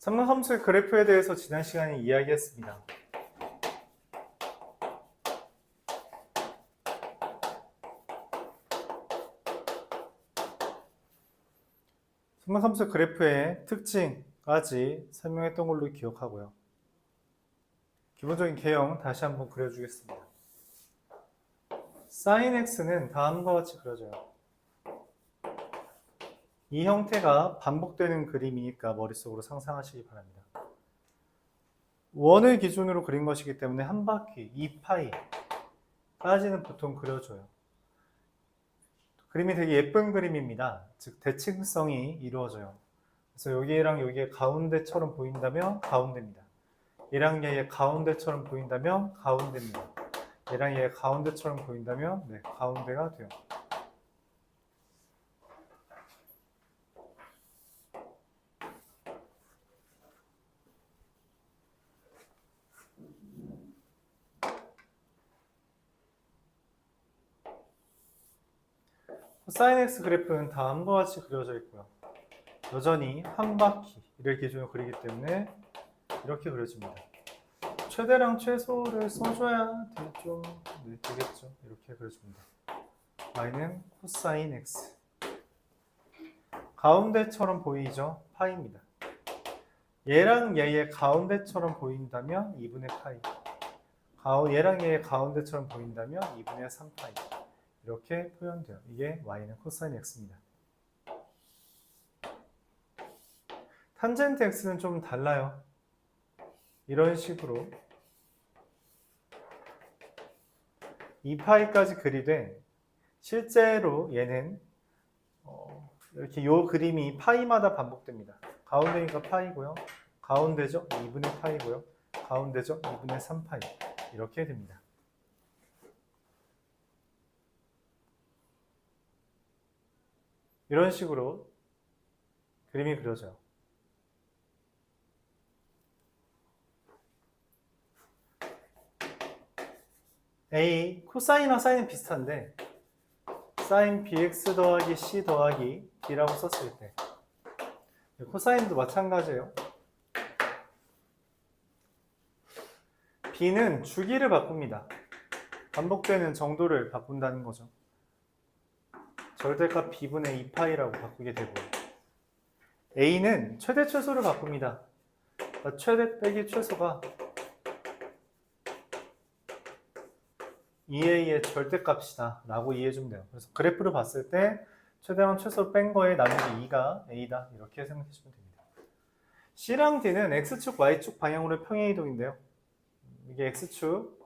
삼각함수의 그래프에 대해서 지난 시간에 이야기했습니다. 삼각함수 그래프의 특징까지 설명했던 걸로 기억하고요. 기본적인 개형 다시 한번 그려주겠습니다. sin x는 다음과 같이 그려져요. 이 형태가 반복되는 그림이니까 머릿속으로 상상하시기 바랍니다. 원을 기준으로 그린 것이기 때문에 한 바퀴 2파이까지는 보통 그려줘요. 그림이 되게 예쁜 그림입니다. 즉 대칭성이 이루어져요. 그래서 여기랑 여기의 가운데처럼 보인다면 가운데입니다. 얘랑 얘의 가운데처럼 보인다면 가운데입니다. 얘랑 얘의 가운데처럼 보인다면 네, 가운데가 돼요. sin x 그래프는 다음과 같이 그려져 있고요. 여전히 한 바퀴를 기준으로 그리기 때문에 이렇게 그려집니다. 최대랑 최소를 써줘야 되겠죠. 이렇게 그려줍니다. y는 코사인 x. 가운데처럼 보이죠? 파이입니다. 얘랑 얘의 가운데처럼 보인다면 2분의 파이. 얘랑 얘의 가운데처럼 보인다면 2분의 3파이. 이렇게 표현돼요. 이게 y는 코사인 x입니다. 탄젠트 x는 좀 달라요. 이런 식으로 2파이까지 그리되 실제로 얘는 이렇게 요 그림이 파이마다 반복됩니다. 가운데니까 파이고요. 가운데죠? 2분의 파이고요. 가운데죠? 2분의 3파이. 이렇게 됩니다. 이런 식으로 그림이 그려져요. A, 코사인이랑 사인은 비슷한데 sin bx 더하기 c 더하기 b라고 썼을 때 코사인도 마찬가지예요. b는 주기를 바꿉니다. 반복되는 정도를 바꾼다는 거죠. 절대값 b분의 2파이라고 바꾸게 되고 a는 최대 최소를 바꿉니다. 최대 빼기 최소가 2a의 절대값이다 라고 이해해주면 돼요. 그래서 그래프를 봤을 때 최대랑 최소 뺀 거에 나누기 2가 a다 이렇게 생각해주면 됩니다. c랑 d는 x축, y축 방향으로의 평행이동인데요. 이게 x축,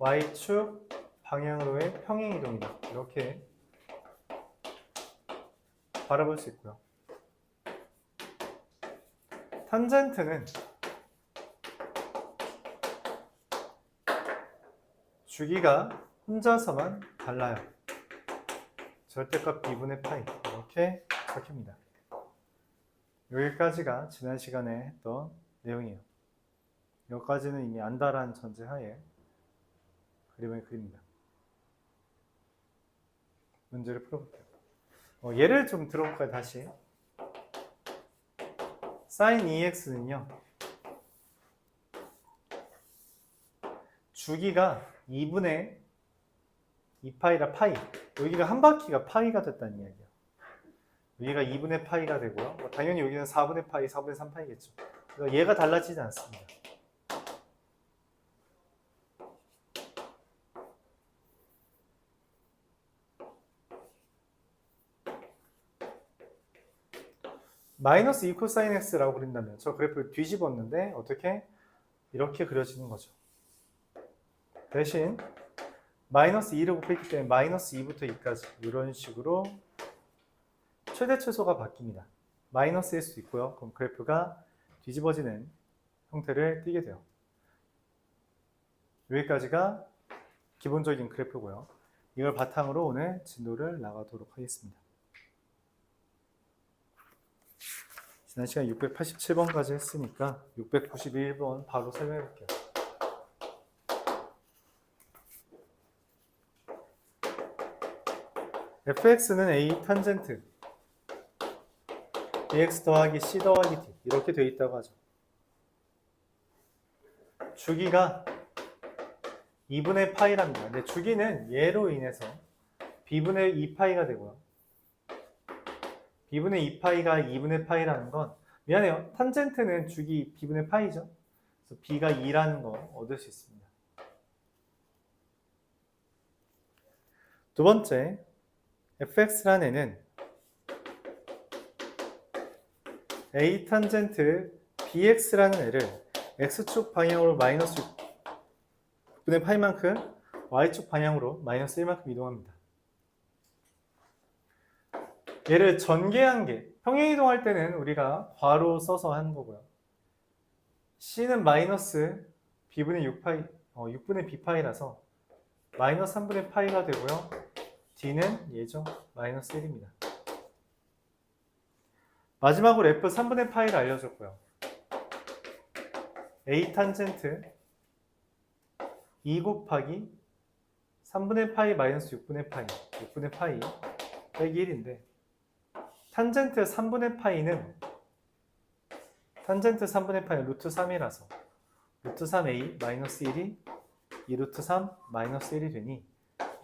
y축 방향으로의 평행이동이다. 이렇게 바라볼 수 있고요. 탄젠트는 주기가 혼자서만 달라요. 절대값 b분의 파이 이렇게 적힙니다. 여기까지가 지난 시간에 했던 내용이에요. 여기까지는 이미 안다라는 전제하에 그림을 그립니다. 문제를 풀어볼게요. 예를 좀 들어볼까요? 다시 sin 2x는요 주기가 2분의 2파이라 파이. 여기가 한 바퀴가 파이가 됐다는 이야기예요. 여기가 2분의 파이가 되고요. 당연히 여기는 4분의 파이, 4분의 3파이겠죠. 그러니까 얘가 달라지지 않습니다. 마이너스 2 코사인 x라고 그린다면 저 그래프를 뒤집었는데 어떻게? 이렇게 그려지는 거죠. 대신 마이너스 2를 곱했기 때문에 마이너스 2부터 2까지 이런 식으로 최대 최소가 바뀝니다. 마이너스일 수도 있고요. 그럼 그래프가 뒤집어지는 형태를 띠게 돼요. 여기까지가 기본적인 그래프고요. 이걸 바탕으로 오늘 진도를 나가도록 하겠습니다. 지난 시간 687번까지 했으니까 691번 바로 설명해 볼게요. fx는 a 탄젠트 bx 더하기 c 더하기 d 이렇게 되어 있다고 하죠. 주기가 2분의 파이랍니다. 근데 주기는 얘로 인해서 b분의 2파이가 되고요. b분의 2파이가 2분의 파이라는 건 미안해요. 탄젠트는 주기 b분의 파이죠. 그래서 b가 2라는 거 얻을 수 있습니다. 두 번째, fx라는 애는 a 탄젠트 bx라는 애를 x축 방향으로 마이너스 6분의 파이만큼 y축 방향으로 마이너스 1만큼 이동합니다. 얘를 전개한계, 평행이동할 때는 우리가 괄호 써서 하는 거고요. c는 마이너스 b분의 6파이, 6분의 b파이라서 마이너스 3분의 파이가 되고요. d는 얘죠. 마이너스 1입니다. 마지막으로 f 3분의 파이를 알려줬고요. a 탄젠트 2 곱하기 3분의 파이 마이너스 6분의 파이, 6분의 파이 빼기 1인데 탄젠트 3분의 파이는 루트 3이라서 루트 3a 마이너스 1이 2 루트 3 마이너스 1이 되니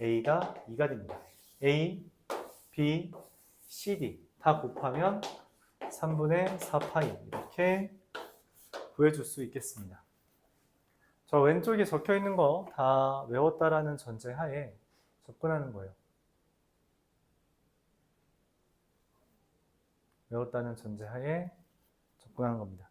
a가 2가 됩니다. a, b, cd 다 곱하면 3분의 4파이 이렇게 구해줄 수 있겠습니다. 저 왼쪽에 적혀 있는 거 다 외웠다라는 전제 하에 접근하는 거예요. 외웠다는 전제 하에 접근하는 겁니다.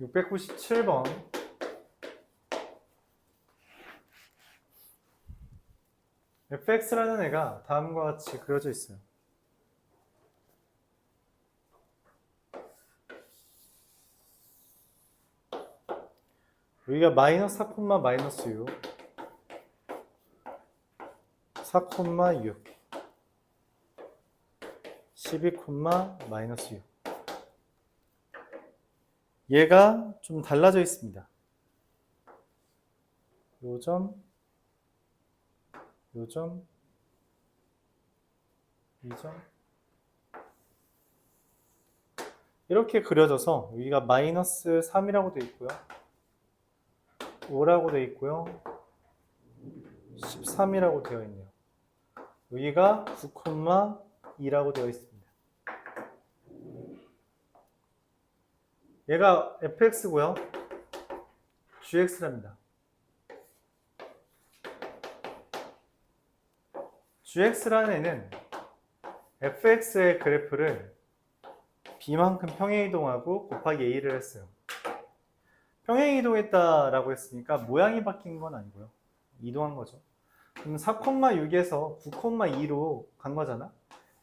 (697번) fx라는 애가 다음과 같이 그려져 있어요. 여기가 마이너스 4, 마이너스 6 4, 6 12, 마이너스 6 얘가 좀 달라져 있습니다. 요점, 요점, 이점 이렇게 그려져서 여기가 마이너스 3이라고 되어 있고요. 5라고 되어 있고요. 13이라고 되어 있네요. 여기가 9,2라고 되어 있습니다. 얘가 fx고요. gx랍니다. gx라는 애는 fx의 그래프를 b만큼 평행이동하고 곱하기 a를 했어요. 평행이동했다라고 했으니까 모양이 바뀐 건 아니고요. 이동한 거죠. 그럼 4,6에서 9,2로 간 거잖아.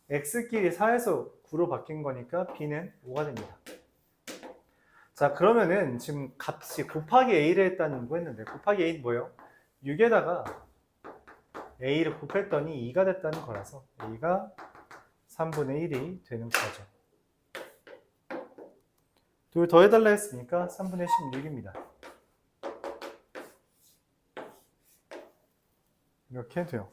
x끼리 4에서 9로 바뀐 거니까 b는 5가 됩니다. 자, 그러면은 지금 값이 곱하기 a를 했다는 거 했는데 곱하기 a는 뭐예요? 6에다가 a를 곱했더니 2가 됐다는 거라서 a가 3분의 1이 되는 거죠. 둘 더해달라 했으니까 3분의 16입니다. 이렇게 돼요.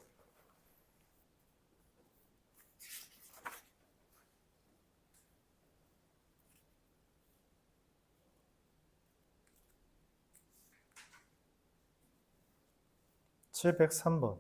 (703번)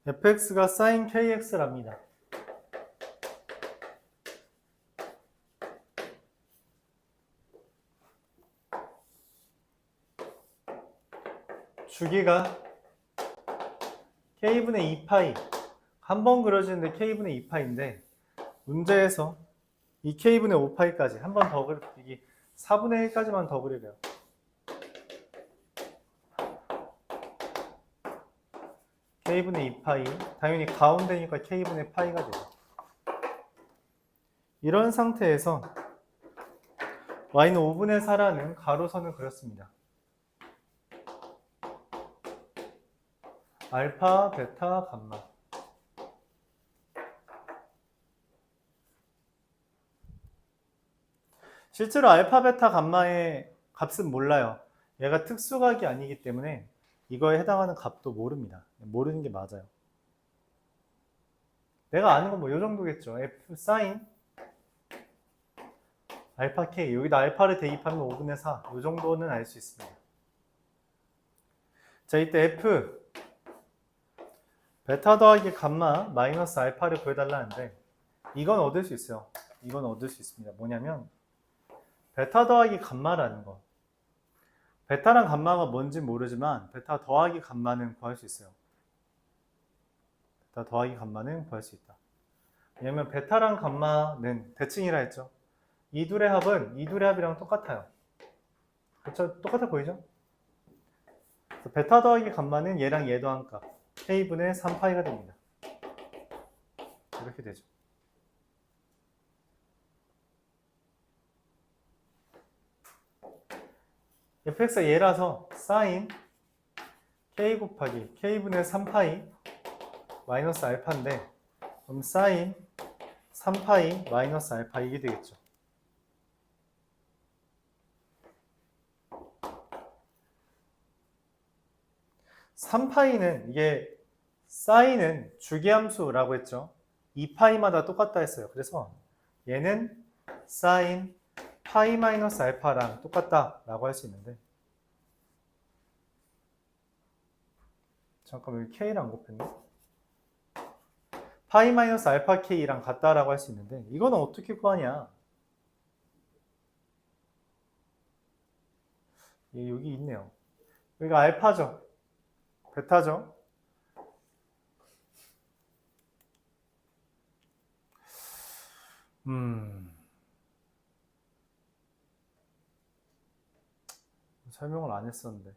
fx가 sin kx랍니다. 주기가 k분의 2파이 한 번 그려지는데 k분의 2파인데 문제에서 이 k분의 5파이까지 한 번 더 그리기 4분의 1까지만 더 그리래요. k분의 2파이, 당연히 가운데니까 k분의 파이가 돼요. 이런 상태에서 y는 5분의 4라는 가로선을 그렸습니다. 알파, 베타, 감마. 실제로 알파, 베타, 감마의 값은 몰라요. 얘가 특수각이 아니기 때문에 이거에 해당하는 값도 모릅니다. 모르는 게 맞아요. 내가 아는 건 뭐 이 정도겠죠. f 사인 알파 k, 여기다 알파를 대입하면 5분의 4, 이 정도는 알 수 있습니다. 자, 이때 f 베타 더하기 감마 마이너스 알파를 구해달라는데 이건 얻을 수 있어요. 이건 얻을 수 있습니다. 뭐냐면 베타 더하기 감마라는 거. 베타랑 감마가 뭔지 모르지만 베타 더하기 감마는 구할 수 있어요. 베타 더하기 감마는 구할 수 있다. 왜냐면 베타랑 감마는 대칭이라 했죠. 이 둘의 합은 이 둘의 합이랑 똑같아요. 그렇죠? 똑같아 보이죠? 그래서 베타 더하기 감마는 얘랑 얘 더한 값 k분의 3파이가 됩니다. 이렇게 되죠. fx가 얘라서 사인 k 곱하기 k분의 3파이 마이너스 알파인데 그럼 사인 3파이 마이너스 알파 이게 되겠죠. (3파이는) 이게 사인은 주기함수라고 했죠. 2파이마다 똑같다 했어요. 그래서 얘는 사인 파이 마이너스 알파랑 똑같다 라고 할 수 있는데, 잠깐만 여기 k를 안 곱했네. 파이 마이너스 알파 k랑 같다라고 할 수 있는데 이거는 어떻게 구하냐. 여기 있네요. 여기가 알파죠. 베타죠. 설명을 안 했었는데.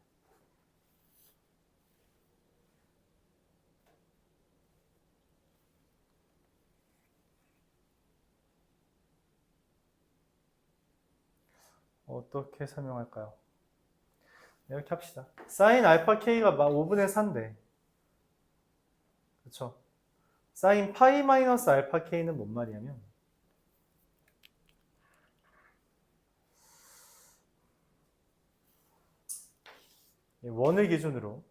어떻게 설명할까요? 이렇게 합시다. 사인 알파 k가 5분의 4인데, 그쵸? 사인 파이 마이너스 알파 k는 뭔 말이냐면, 원을 기준으로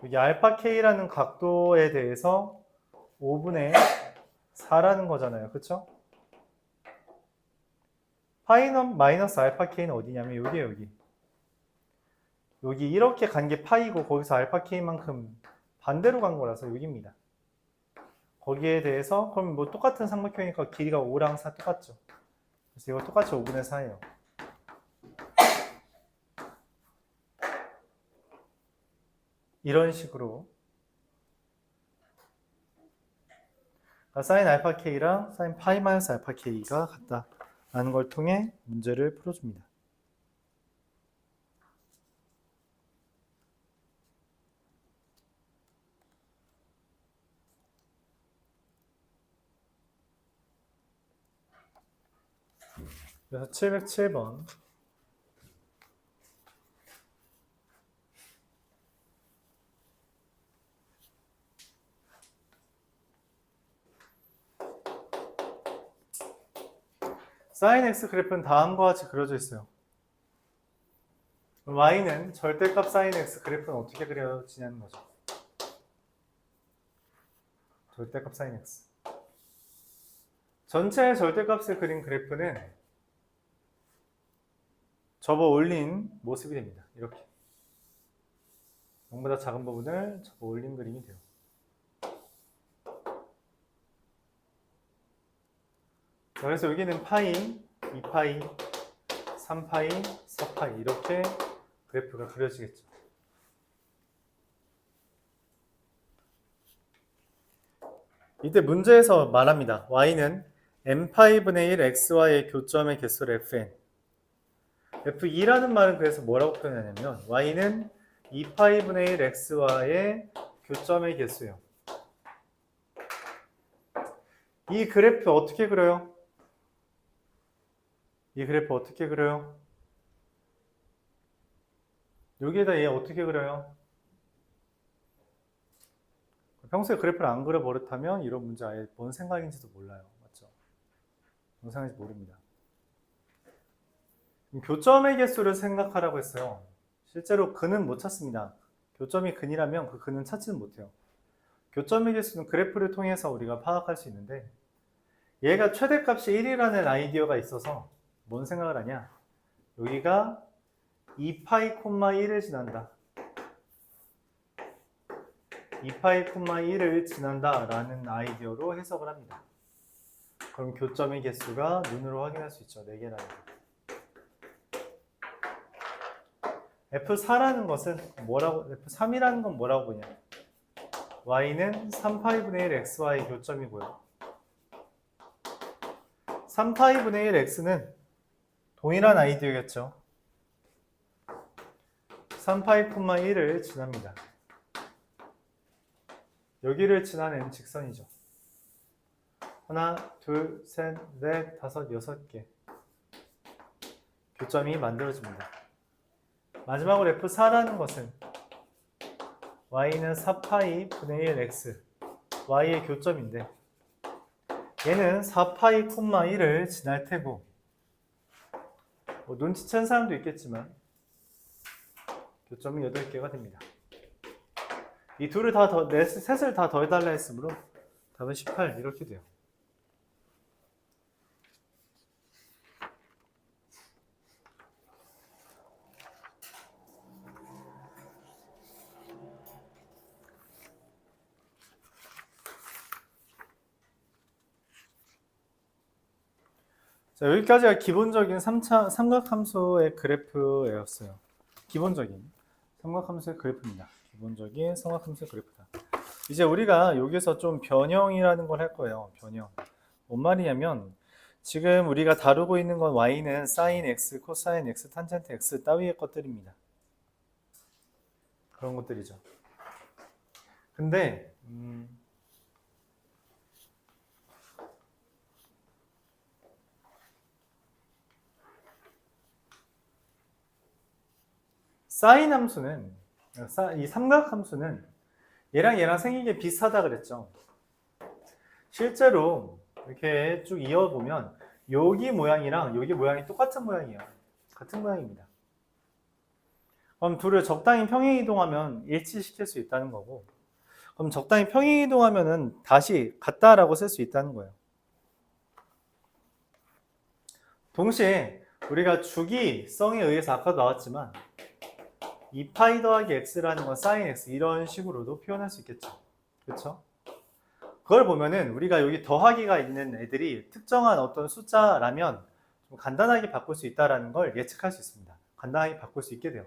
여기 알파 k라는 각도에 대해서 5분의 4라는 거잖아요. 그쵸? 파이 마이너스 알파 k는 어디냐면 여기에요. 여기 이렇게 간 게 파이고 거기서 알파 k만큼 반대로 간 거라서 여기입니다. 거기에 대해서 그럼 뭐 똑같은 삼각형이니까 길이가 5랑 4 똑같죠. 그래서 이거 똑같이 5분의 4예요. 이런 식으로 사인 알파 k랑 사인 파이 마이너스 알파 k가 같다라는 걸 통해 문제를 풀어줍니다. 그래서 707번 사인 x 그래프는 다음과 같이 그려져 있어요. y는 절대값 사인 x 그래프는 어떻게 그려지냐는 거죠. 절대값 사인 x. 전체의 절대값을 그린 그래프는 접어 올린 모습이 됩니다. 이렇게 0보다 작은 부분을 접어 올린 그림이 돼요. 그래서 여기는 파이, 2파이, 3파이, 4파이 이렇게 그래프가 그려지겠죠. 이때 문제에서 말합니다. y는 n파이분의 1 xy의 교점의 개수를 fn. f2라는 말은 그래서 뭐라고 표현하냐면 y는 2파이분의 1 xy의 교점의 개수예요. 이 그래프 어떻게 그려요? 이 그래프 어떻게 그려요? 여기에다 얘 어떻게 그려요? 평소에 그래프를 안 그려 버릇하면 이런 문제 아예 뭔 생각인지도 몰라요. 맞죠? 뭔 생각인지 모릅니다. 교점의 개수를 생각하라고 했어요. 실제로 근은 못 찾습니다. 교점이 근이라면 그 근은 찾지는 못해요. 교점의 개수는 그래프를 통해서 우리가 파악할 수 있는데 얘가 최대값이 1이라는 아이디어가 있어서 뭔 생각을 하냐? 여기가 2파이 콤마 1을 지난다. 2파이 콤마 1을 지난다 라는 아이디어로 해석을 합니다. 그럼 교점의 개수가 눈으로 확인할 수 있죠. 4개라는 거. F4라는 것은 뭐라고, F3이라는 건 뭐라고 보냐? Y는 3파이분의 1 XY 교점이고요. 3파이분의 1 X는 동일한 아이디어겠죠. 3파이 콤마 1을 지납니다. 여기를 지나는 직선이죠. 하나, 둘, 셋, 넷, 다섯, 6개 교점이 만들어집니다. 마지막으로 F4라는 것은 Y는 4파이 분의 1 X Y의 교점인데 얘는 4파이 콤마 1을 지날 테고 눈치챈 사람도 있겠지만 교점은 8개가 됩니다. 이 둘을 다 셋을 다 더해달라 했으므로 답은 18 이렇게 돼요. 자, 여기까지가 기본적인 삼각함수의 그래프였어요. 기본적인 삼각함수의 그래프입니다. 기본적인 삼각함수의 그래프다. 이제 우리가 여기서 좀 변형이라는 걸 할 거예요. 변형. 뭔 말이냐면 지금 우리가 다루고 있는 건 y는 sin x, 코사인 x, 탄젠트 x 따위의 것들입니다. 그런 것들이죠. 근데 사인 함수는 이 삼각함수는 얘랑 생긴 게 비슷하다 그랬죠. 실제로 이렇게 쭉 이어보면 여기 모양이랑 여기 모양이 똑같은 모양이에요. 같은 모양입니다. 그럼 둘을 적당히 평행이동하면 일치시킬 수 있다는 거고 그럼 적당히 평행이동하면은 다시 같다라고 쓸 수 있다는 거예요. 동시에 우리가 주기성에 의해서 아까도 나왔지만 2파이 더하기 x라는 건 sin x 이런 식으로도 표현할 수 있겠죠. 그렇죠? 그걸 보면은 우리가 여기 더하기가 있는 애들이 특정한 어떤 숫자라면 좀 간단하게 바꿀 수 있다는 걸 예측할 수 있습니다. 간단하게 바꿀 수 있게 돼요.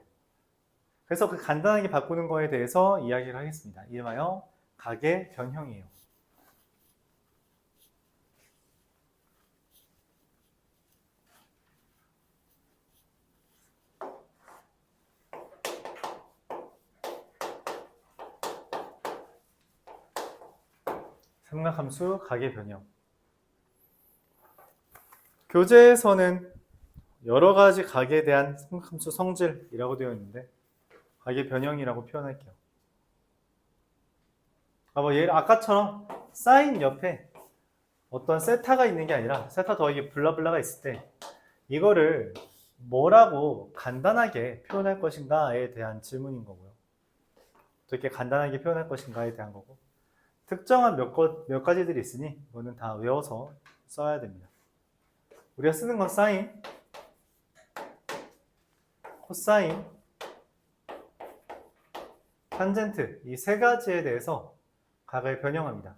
그래서 그 간단하게 바꾸는 거에 대해서 이야기를 하겠습니다. 이름하여 각의 변형이에요. 삼각함수 각의 변형. 교재에서는 여러 가지 각에 대한 삼각함수 성질이라고 되어 있는데 각의 변형이라고 표현할게요. 아까처럼 사인 옆에 어떤 세타가 있는 게 아니라 세타 더하기 블라블라가 있을 때 이거를 뭐라고 간단하게 표현할 것인가에 대한 질문인 거고요. 어떻게 간단하게 표현할 것인가에 대한 거고 특정한 몇 가지들이 있으니 이거는 다 외워서 써야 됩니다. 우리가 쓰는 건 사인, 코사인, 탄젠트 이 세 가지에 대해서 각을 변형합니다.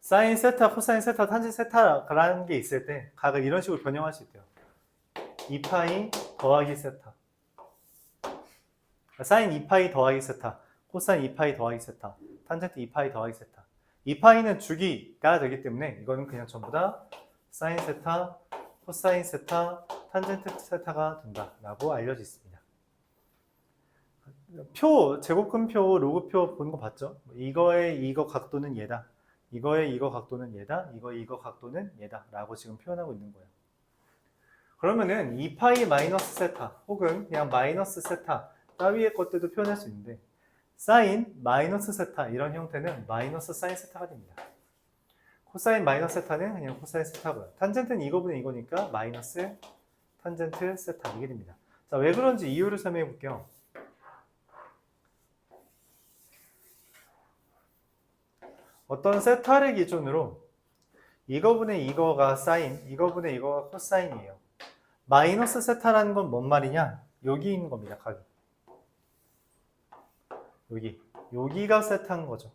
사인 세타, 코사인 세타, 탄젠트 세타라는 게 있을 때 각을 이런 식으로 변형할 수 있대요. 2파이 더하기 세타. 사인 2파이 더하기 세타, 코사인 2파이 더하기 세타, 탄젠트 2파이 더하기 세타. 2파이는 주기가 되기 때문에 이거는 그냥 전부 다 사인 세타, 코사인 세타, 탄젠트 세타가 된다라고 알려져 있습니다. 표, 제곱근표, 로그표 보는 거 봤죠? 이거의 이거 각도는 얘다. 이거의 이거 각도는 얘다. 이거의 이거 각도는 얘다. 라고 지금 표현하고 있는 거예요. 그러면은 2파이 마이너스 세타 혹은 그냥 마이너스 세타 따위의 것들도 표현할 수 있는데 사인 마이너스 세타 이런 형태는 마이너스 사인 세타가 됩니다. 코사인 마이너스 세타는 그냥 코사인 세타고요. 탄젠트는 이거분의 이거니까 마이너스 탄젠트 세타 이게 됩니다. 자, 왜 그런지 이유를 설명해 볼게요. 어떤 세타를 기준으로 이거분의 이거가 사인, 이거분의 이거가 코사인이에요. 마이너스 세타라는 건 뭔 말이냐? 여기 있는 겁니다. 각이. 여기가 세타인 거죠.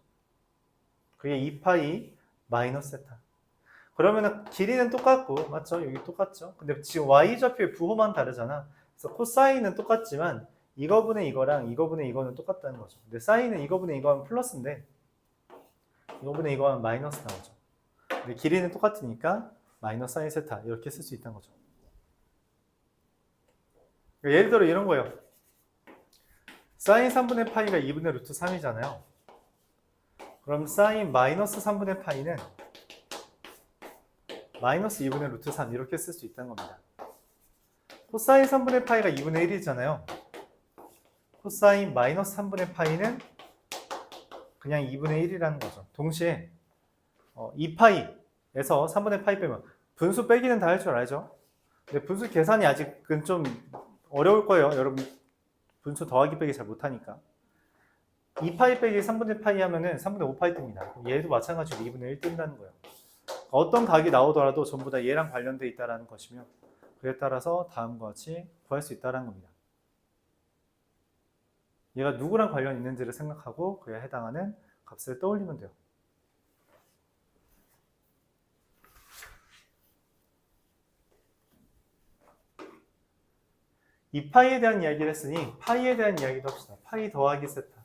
그게 2파이 마이너스 세타. 그러면은 길이는 똑같고, 맞죠? 여기 똑같죠? 근데 지금 y좌표의 부호만 다르잖아. 그래서 코사인은 똑같지만 이거분의 이거랑 이거분의 이거는 똑같다는 거죠. 근데 사인은 이거분의 이거는 플러스인데 이거분의 이거는 마이너스 나오죠. 근데 길이는 똑같으니까 마이너스 사인 세타 이렇게 쓸 수 있다는 거죠. 예를 들어 이런 거예요. 사인 3분의 파이가 2분의 루트 3이잖아요. 그럼 사인 마이너스 3분의 파이는 마이너스 2분의 루트 3 이렇게 쓸 수 있다는 겁니다. 코사인 3분의 파이가 2분의 1이잖아요. 코사인 마이너스 3분의 파이는 그냥 2분의 1이라는 거죠. 동시에 2파이에서 3분의 파이 빼면 분수 빼기는 다 할 줄 알죠? 근데 분수 계산이 아직은 좀 어려울 거예요. 여러분 분수 더하기 빼기 잘 못하니까. 2파이 빼기 3분의 파이 하면은 3분의 5파이 뜹니다. 얘도 마찬가지로 2분의 1 뜬다는 거예요. 어떤 각이 나오더라도 전부 다 얘랑 관련되어 있다는 것이며 그에 따라서 다음과 같이 구할 수 있다는 겁니다. 얘가 누구랑 관련 있는지를 생각하고 그에 해당하는 값을 떠올리면 돼요. 이 파이에 대한 이야기를 했으니 파이에 대한 이야기도 합시다. 파이 더하기 세타.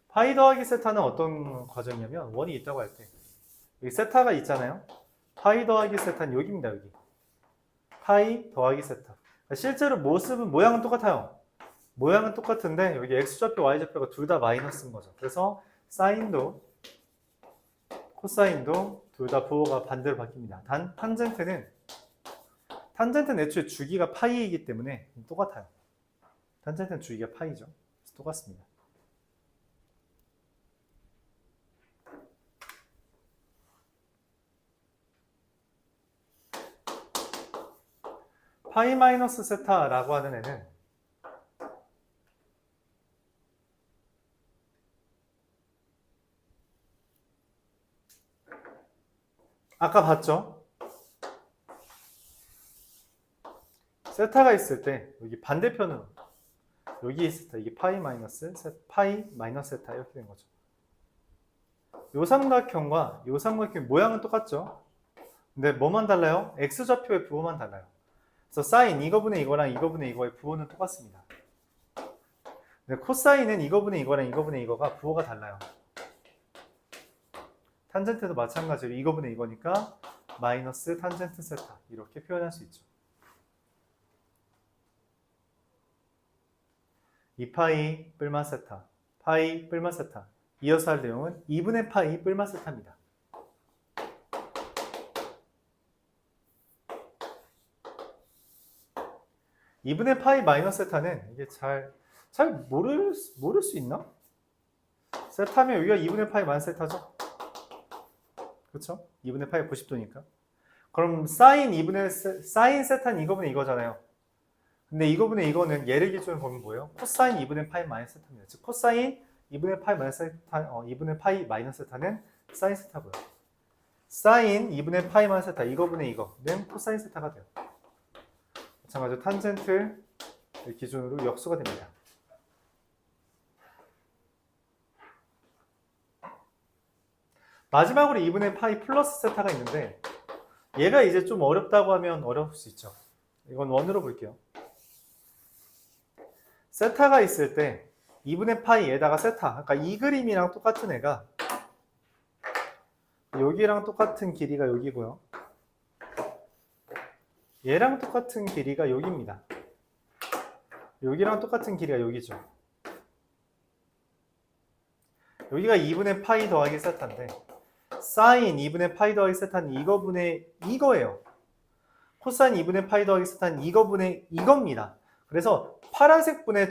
파이 더하기 세타는 어떤 과정이냐면 원이 있다고 할 때 여기 세타가 있잖아요. 파이 더하기 세타는 여기입니다. 여기. 파이 더하기 세타. 실제로 모습은 모양은 똑같아요. 모양은 똑같은데 여기 x좌표, y좌표가 둘 다 마이너스인 거죠. 그래서 사인도 코사인도 둘 다 부호가 반대로 바뀝니다. 단 탄젠트는 애초에 주기가 파이이기 때문에 똑같아요. 탄젠트는 주기가 파이죠. 그래서 똑같습니다. 파이 마이너스 세타라고 하는 애는 아까 봤죠? 세타가 있을 때 여기 반대편은 여기 있을 때 이게 파이 마이너스 세타 이렇게 된 거죠. 요 삼각형과 요 삼각형 모양은 똑같죠? 근데 뭐만 달라요? x좌표의 부호만 달라요. 그래서 사인 이거분의 이거랑 이거분의 이거의 부호는 똑같습니다. 근데 코사인은 이거분의 이거랑 이거분의 이거가 부호가 달라요. 탄젠트도 마찬가지로 이거분의 이거니까 마이너스 탄젠트 세타 이렇게 표현할 수 있죠. 2파이 뿔마 세타, 파이 뿔마 세타. 이어서 할 내용은 2분의 파이 뿔마 세타입니다. (2분의 파이 마이너스 세타는 이게 잘 모를 수 있나? 세타면 여기가 2분의 파이 마이너스 세타죠? 그렇죠? 2분의 파이 90도니까. 그럼 사인 세타는 이거분의 이거잖아요. 근데 이거분의 이거는 얘를 기준으로 보면 뭐예요? 코사인 2분의 파이 마이너스 세타입니다. 즉 코사인 2분의 파이 마이너스 세타, 2분의 파이 마이너스 세타는 사인 세타고요. 사인 2분의 파이 마이너스 세타 이거분의 이거는 코사인 세타가 돼요. 마찬가지로 탄젠트 기준으로 역수가 됩니다. 마지막으로 2분의 파이 플러스 세타가 있는데 얘가 이제 좀 어렵다고 하면 어려울 수 있죠. 이건 원으로 볼게요. 세타가 있을 때 2분의 파이에다가 세타, 그러니까 이 그림이랑 똑같은 애가 여기랑 똑같은 길이가 여기고요. 얘랑 똑같은 길이가 여기입니다. 여기랑 똑같은 길이가 여기죠. 여기가 2분의 파이 더하기 세타인데 사인 2분의 파이 더하기 세타는 이거분의 이거예요. 코사인 2분의 파이 더하기 세타는 이거분의 이겁니다. 그래서 파란색 분의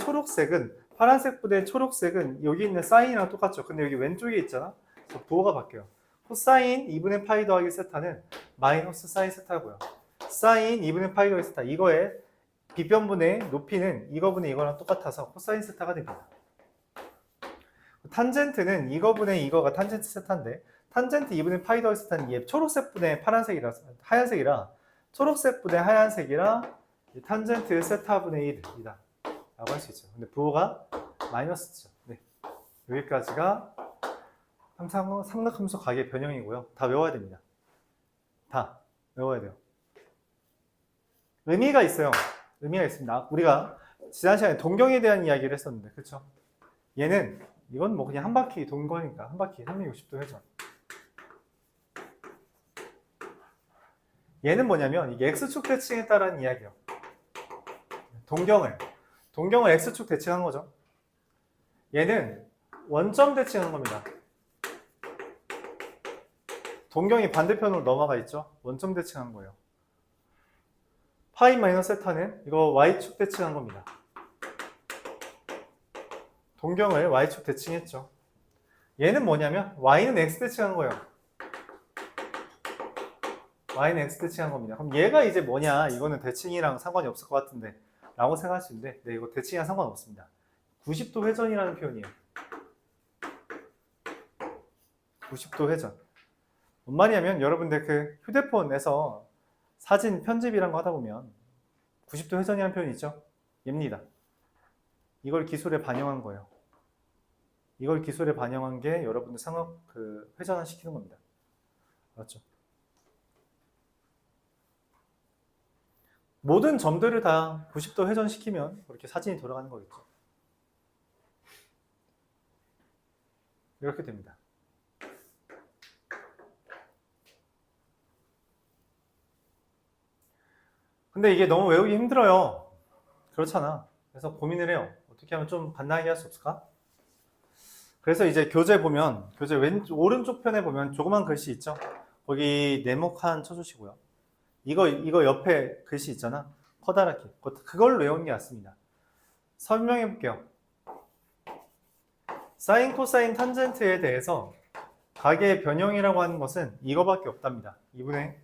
초록색은 여기 있는 사인이랑 똑같죠. 근데 여기 왼쪽에 있잖아. 그래서 부호가 바뀌어요. 코사인 2분의 파이 더하기 세타는 마이너스 사인 세타고요. 사인 2분의 파이 더하기 세타 이거의 빗변분의 높이는 이거분의 이거랑 똑같아서 코사인 세타가 됩니다. 탄젠트는 이거분의 이거가 탄젠트 세타인데 탄젠트 2분의 파이 더하기 세타는 얘 초록색 분의 하얀색이라 초록색 분의 하얀색이라 탄젠트 세타분의 1이다 라고 할 수 있죠. 근데 부호가 마이너스죠. 네. 여기까지가 삼각함수 가계 변형이고요. 다 외워야 됩니다. 다 외워야 돼요. 의미가 있어요. 의미가 있습니다. 우리가 지난 시간에 동경에 대한 이야기를 했었는데, 그렇죠? 얘는 이건 뭐 그냥 한 바퀴 돈 거니까 한 바퀴 360도 회전. 얘는 뭐냐면 이게 x축 대칭에 따른 이야기예요. 동경을 x축 대칭한 거죠. 얘는 원점 대칭한 겁니다. 동경이 반대편으로 넘어가 있죠. 원점 대칭한 거예요. 파이 마이너스 세타는 이거 y축 대칭한 겁니다. 동경을 y축 대칭했죠. 얘는 뭐냐면 y는 x 대칭한 거예요. y는 x 대칭한 겁니다. 그럼 얘가 이제 뭐냐? 이거는 대칭이랑 상관이 없을 것 같은데 라고 생각할 수 있는데 네, 이거 대칭이랑 상관없습니다. 90도 회전이라는 표현이에요. 90도 회전. 뭔 말이냐면 여러분들 그 휴대폰에서 사진 편집 이란 거 하다 보면 90도 회전이라는 표현이 있죠? 얘입니다. 이걸 기술에 반영한 거예요. 이걸 기술에 반영한 게 여러분들 회전을 시키는 겁니다. 맞죠? 모든 점들을 다 90도 회전시키면 그렇게 사진이 돌아가는 거겠죠. 이렇게 됩니다. 근데 이게 너무 외우기 힘들어요. 그렇잖아. 그래서 고민을 해요. 어떻게 하면 좀 간단하게 할 수 없을까? 그래서 이제 교재 보면, 교재 오른쪽 편에 보면 조그만 글씨 있죠? 거기 네모칸 쳐주시고요. 이거 옆에 글씨 있잖아. 커다랗게. 그걸 외우는 게 낫습니다. 설명해 볼게요. 사인, 코사인, 탄젠트에 대해서 가계의 변형이라고 하는 것은 이거밖에 없답니다. 2분의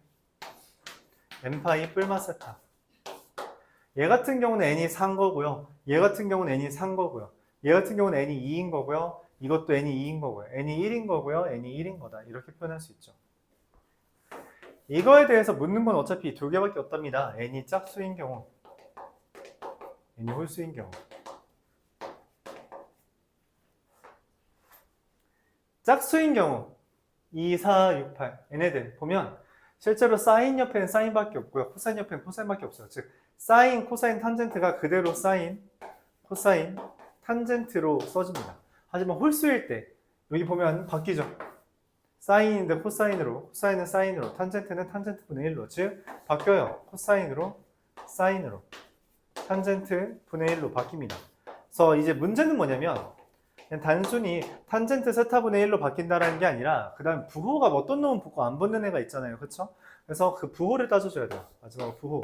n파이 뿔마 세타. 얘 같은 경우는 n이 3 거고요. 얘 같은 경우는 n이 3 거고요. 얘 같은 경우는 n이 2인 거고요. 이것도 n이 2인 거고요. n이 1인 거고요. n이 1인 거다. 이렇게 표현할 수 있죠. 이거에 대해서 묻는 건 어차피 두 개밖에 없답니다. n이 짝수인 경우, n이 홀수인 경우. 짝수인 경우 2, 4, 6, 8 얘네들 보면 실제로 사인 옆에는 사인밖에 없고요. 코사인 옆에는 코사인밖에 없어요. 즉 사인, 코사인, 탄젠트가 그대로 사인, 코사인, 탄젠트로 써집니다. 하지만 홀수일 때 여기 보면 바뀌죠. 사인인데 코사인으로, 코사인은 사인으로, 탄젠트는 탄젠트 분의 1로, 즉 바뀌어요. 코사인으로, 사인으로, 탄젠트 분의 1로 바뀝니다. 그래서 이제 문제는 뭐냐면 그냥 단순히 탄젠트 세타분의 1로 바뀐다는 게 아니라 그 다음 부호가 어떤 놈은 붙고 안 붙는 애가 있잖아요. 그쵸? 그래서 그 부호를 따져줘야 돼요. 마지막으로 부호.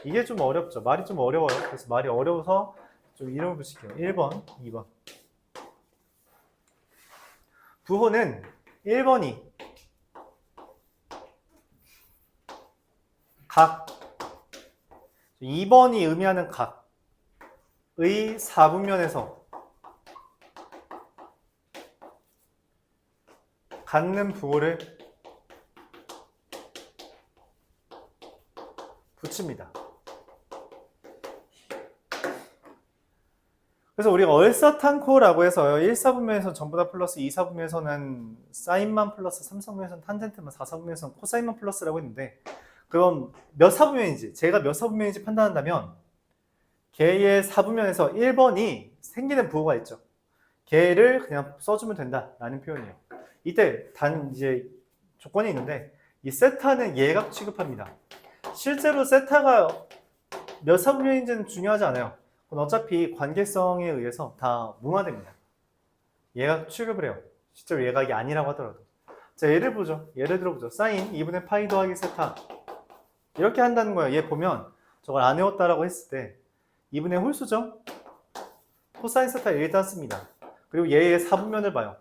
이게 좀 어렵죠. 말이 좀 어려워요. 그래서 말이 어려워서 좀 이름을 붙일게요. 1번, 2번. 부호는 1번이 각, 2번이 의미하는 각의 4분면에서 갖는 부호를 붙입니다. 그래서 우리가 얼사탄코라고 해서요. 1사분면에서는 전부 다 플러스, 2사분면에서는 사인만 플러스, 3사분면에서는 탄젠트만, 4사분면에서는 코사인만 플러스라고 했는데, 그럼 몇 사분면인지, 제가 몇 사분면인지 판단한다면 걔의 사분면에서 1번이 생기는 부호가 있죠. 걔를 그냥 써주면 된다라는 표현이에요. 이때 단 이제 조건이 있는데, 이 세타는 예각 취급합니다. 실제로 세타가 몇 사분면인지는 중요하지 않아요. 그건 어차피 관계성에 의해서 다 무마됩니다. 예각 취급을 해요. 실제로 예각이 아니라고 하더라도. 자, 예를 보죠. 예를 들어보죠. 사인 2분의 파이 더하기 세타. 이렇게 한다는 거예요. 얘 보면 저걸 안 외웠다라고 했을 때 2분의 홀수죠? 코사인 세타 일단 씁니다. 그리고 얘의 사분면을 봐요.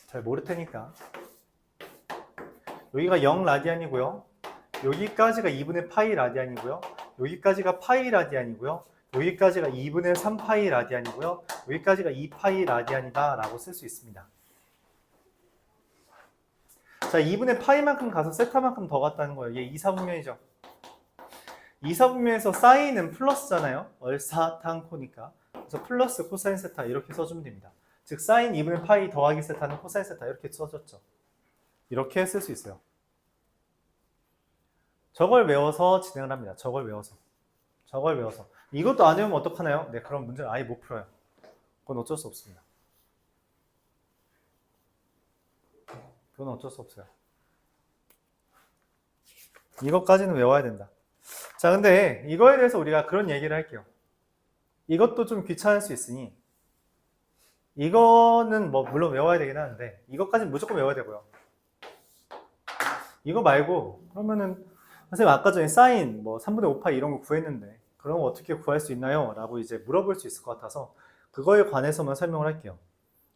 잘 모를 테니까. 여기가 0 라디안이고요. 여기까지가 2분의 파이 라디안이고요. 여기까지가 파이 라디안이고요. 여기까지가 2분의 3 파이 라디안이고요. 여기까지가 2 파이 라디안이다 라고 쓸 수 있습니다. 자, 2분의 파이만큼 가서 세타만큼 더 갔다는 거예요. 얘 2사분면이죠. 2사분면에서 사인은 플러스잖아요. 얼사탄코니까. 그래서 플러스 코사인 세타 이렇게 써주면 됩니다. 즉 사인 2분의 파이 더하기 세타는 코사인 세타 이렇게 써줬죠. 이렇게 쓸 수 있어요. 저걸 외워서 진행을 합니다. 저걸 외워서. 이것도 안 외우면 어떡하나요? 네, 그럼 문제를 아예 못 풀어요. 그건 어쩔 수 없습니다. 그건 어쩔 수 없어요. 이것까지는 외워야 된다. 자, 근데 이거에 대해서 우리가 그런 얘기를 할게요. 이것도 좀 귀찮을 수 있으니 이거는 뭐 물론 외워야 되긴 하는데 이것까지는 무조건 외워야 되고요. 이거 말고 그러면은 선생님 아까 전에 사인 뭐 3분의 5파이 이런 거 구했는데 그럼 어떻게 구할 수 있나요? 라고 이제 물어볼 수 있을 것 같아서 그거에 관해서만 설명을 할게요.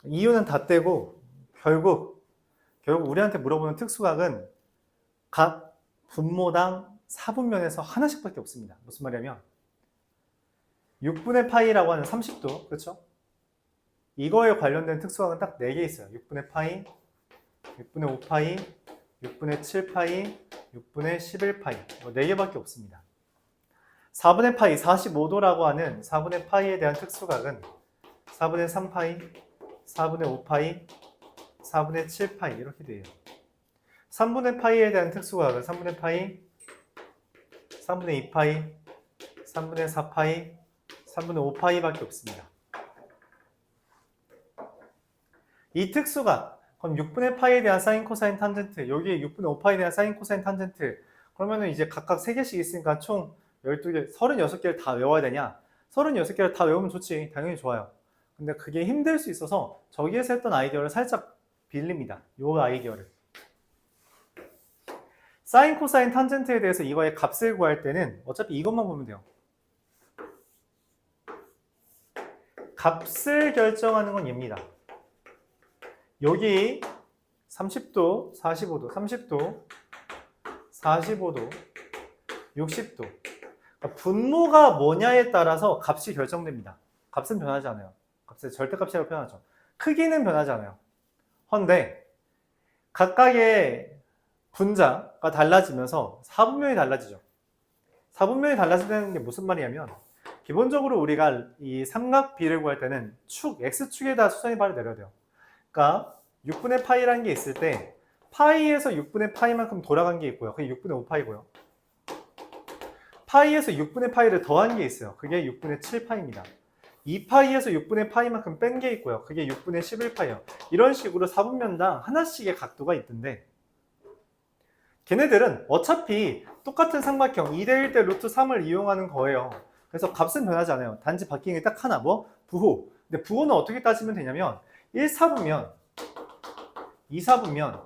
이유는 다 떼고 결국 우리한테 물어보는 특수각은 각 분모당 4분면에서 하나씩밖에 없습니다. 무슨 말이냐면 6분의 파이라고 하는 30도 그렇죠? 이거에 관련된 특수각은 딱 4개 있어요. 6분의 파이, 6분의 5파이, 6분의 7파이, 6분의 11파이 뭐 4개밖에 없습니다. 4분의 파이 45도라고 하는 4분의 파이에 대한 특수각은 4분의 3파이, 4분의 5파이, 4분의 7파이 이렇게 돼요. 3분의 파이에 대한 특수각은 3분의 파이, 3분의 2파이, 3분의 4파이, 3분의 5파이밖에 없습니다. 이 특수각 그럼 6분의 파이에 대한 사인 코사인 탄젠트 여기에 6분의 5파이에 대한 사인 코사인 탄젠트 그러면은 이제 각각 3개씩 있으니까 총 12개, 36개를 다 외워야 되냐? 36개를 다 외우면 좋지. 당연히 좋아요. 근데 그게 힘들 수 있어서 저기에서 했던 아이디어를 살짝 빌립니다. 요 아이디어를. 사인 코사인 탄젠트에 대해서 이거의 값을 구할 때는 어차피 이것만 보면 돼요. 값을 결정하는 건 얘입니다. 여기 30도, 45도, 30도, 45도, 60도. 그러니까 분모가 뭐냐에 따라서 값이 결정됩니다. 값은 변하지 않아요. 값의 절대값이라고 표현하죠. 크기는 변하지 않아요. 헌데 각각의 분자가 달라지면서 사분면이 달라지죠. 사분면이 달라지는 게 무슨 말이냐면 기본적으로 우리가 이 삼각비를 구할 때는 축, x축에다 수선이 바로 내려야 돼요. 그러니까 6분의 파이라는 게 있을 때 파이에서 6분의 파이만큼 돌아간 게 있고요. 그게 6분의 5파이고요. 파이에서 6분의 파이를 더한 게 있어요. 그게 6분의 7파이입니다. 2파이에서 6분의 파이만큼 뺀 게 있고요. 그게 6분의 11파이예요. 이런 식으로 사분면당 하나씩의 각도가 있던데 걔네들은 어차피 똑같은 삼각형 2대1대 루트 3을 이용하는 거예요. 그래서 값은 변하지 않아요. 단지 바뀌는 게 딱 하나 뭐? 부호. 근데 부호는 어떻게 따지면 되냐면 1사분면, 2사분면,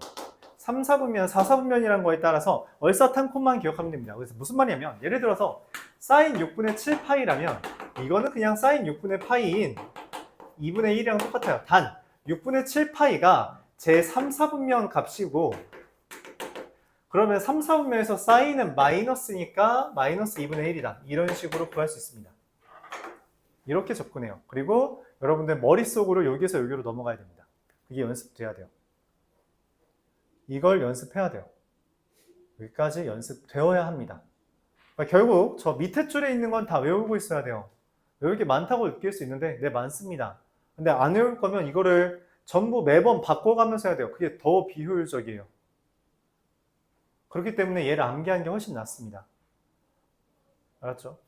3사분면, 4사분면이라는 거에 따라서 얼사탄코만 기억하면 됩니다. 그래서 무슨 말이냐면 예를 들어서 사인 6분의 7파이라면 이거는 그냥 사인 6분의 파이인 2분의 1이랑 똑같아요. 단 6분의 7파이가 제 3사분면 값이고 그러면 3, 4분면에서 사인은 마이너스니까 마이너스 2분의 1이다. 이런 식으로 구할 수 있습니다. 이렇게 접근해요. 그리고 여러분들 머릿속으로 여기서 여기로 넘어가야 됩니다. 그게 연습돼야 돼요. 이걸 연습해야 돼요. 여기까지 연습되어야 합니다. 그러니까 결국 저 밑에 줄에 있는 건 다 외우고 있어야 돼요. 외울 게 많다고 느낄 수 있는데 네 많습니다. 근데 안 외울 거면 이거를 전부 매번 바꿔가면서 해야 돼요. 그게 더 비효율적이에요. 그렇기 때문에 얘를 암기하는 게 훨씬 낫습니다. 알았죠?